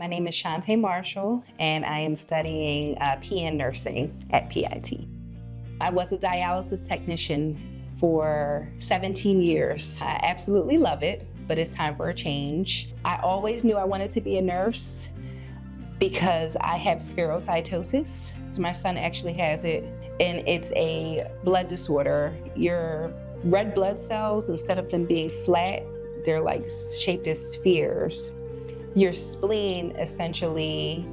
My name is Shanté Marshall, and I am studying PN nursing at P.I.T. I was a dialysis technician for 17 years. I absolutely love it, but it's time for a change. I always knew I wanted to be a nurse because I have spherocytosis. My son actually has it, and it's a blood disorder. Your red blood cells, instead of them being flat, they're like shaped as spheres. Your spleen essentially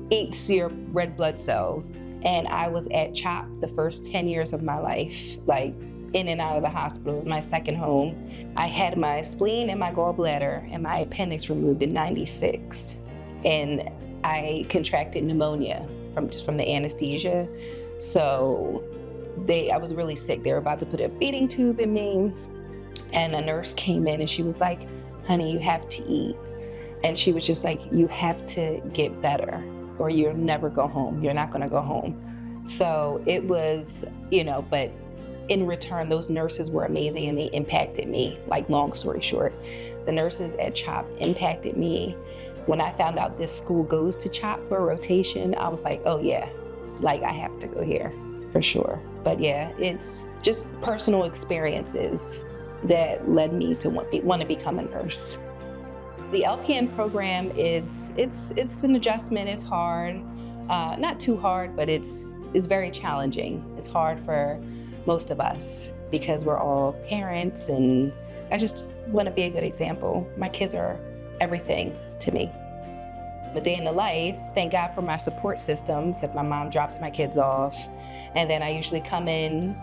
eats your red blood cells. And I was at CHOP the first 10 years of my life, like in and out of the hospital. It was my second home. I had my spleen and my gallbladder and my appendix removed in '96. And I contracted pneumonia from the anesthesia. So I was really sick. They were about to put a feeding tube in me. And a nurse came in and she was like, honey, you have to eat. And she was just like, you have to get better or you'll never go home. You're not gonna go home. So it was, but in return, those nurses were amazing and they impacted me. Like, long story short, the nurses at CHOP impacted me. When I found out this school goes to CHOP for a rotation, I was like, oh yeah, like I have to go here for sure. But yeah, it's just personal experiences that led me to want to become a nurse. The LPN program, it's an adjustment. It's hard, not too hard, but it's very challenging. It's hard for most of us because we're all parents, and I just want to be a good example. My kids are everything to me. A day in the life, thank God for my support system because my mom drops my kids off, and then I usually come in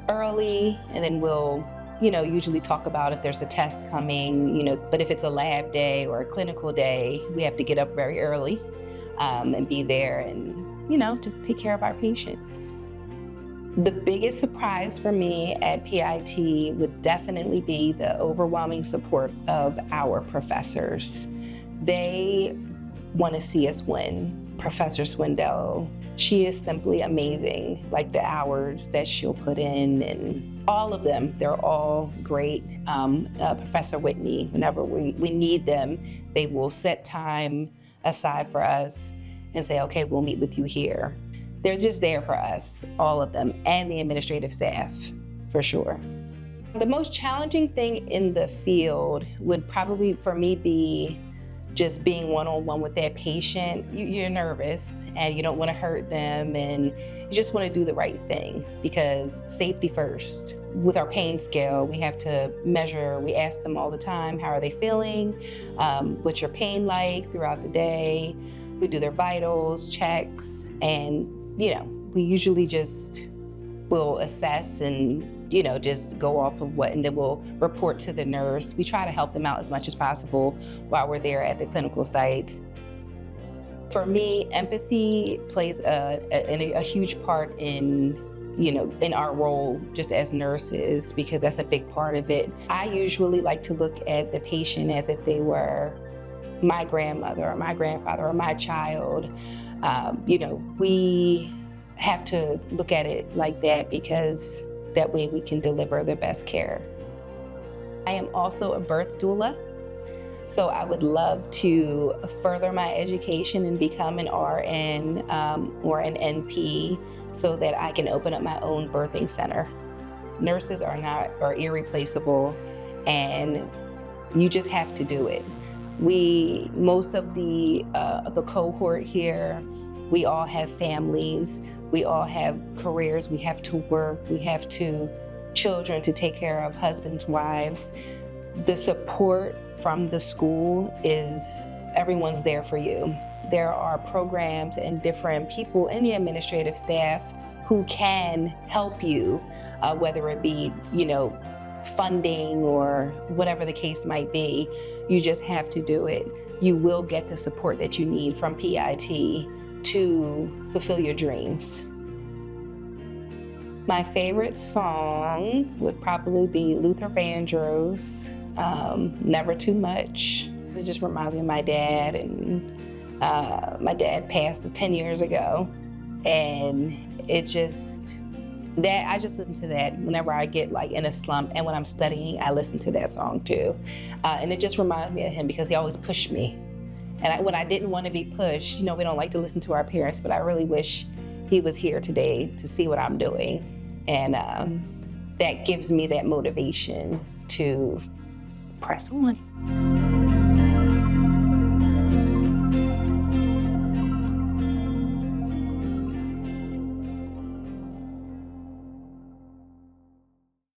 early, and then we'll usually talk about if there's a test coming, but if it's a lab day or a clinical day, we have to get up very early and be there and, just take care of our patients. The biggest surprise for me at P.I.T. would definitely be the overwhelming support of our professors. They want to see us win. Professor 𝒕𝒉𝒂𝒏𝒕𝒆, she is simply amazing. Like the hours that she'll put in, and all of them, they're all great. Professor Whitney, whenever we need them, they will set time aside for us and say, okay, we'll meet with you here. They're just there for us, all of them, and the administrative staff, for sure. The most challenging thing in the field would probably, for me, be just being one-on-one with that patient. You're nervous and you don't want to hurt them, and you just want to do the right thing because safety first. With our pain scale, we have to measure, we ask them all the time, how are they feeling? What's your pain like throughout the day? We do their vitals, checks, and we usually just will assess and just go off of and then we'll report to the nurse. We try to help them out as much as possible while we're there at the clinical sites. For me, empathy plays a huge part in our role just as nurses, because that's a big part of it. I usually like to look at the patient as if they were my grandmother or my grandfather or my child. We have to look at it like that because that way we can deliver the best care. I am also a birth doula, so I would love to further my education and become an RN or an NP so that I can open up my own birthing center. Nurses are irreplaceable, and you just have to do it. Most of the cohort here, we all have families. We all have careers, we have to work, we have children to take care of, husbands, wives. The support from the school is everyone's there for you. There are programs and different people in the administrative staff who can help you, whether it be, funding or whatever the case might be. You just have to do it. You will get the support that you need from P.I.T. to fulfill your dreams. My favorite song would probably be Luther Vandross, Never Too Much. It just reminds me of my dad, and my dad passed 10 years ago, and I just listen to that whenever I get in a slump, and when I'm studying, I listen to that song too. And it just reminds me of him because he always pushed me. And when I didn't want to be pushed, you know, we don't like to listen to our parents, but I really wish he was here today to see what I'm doing. And that gives me that motivation to press on.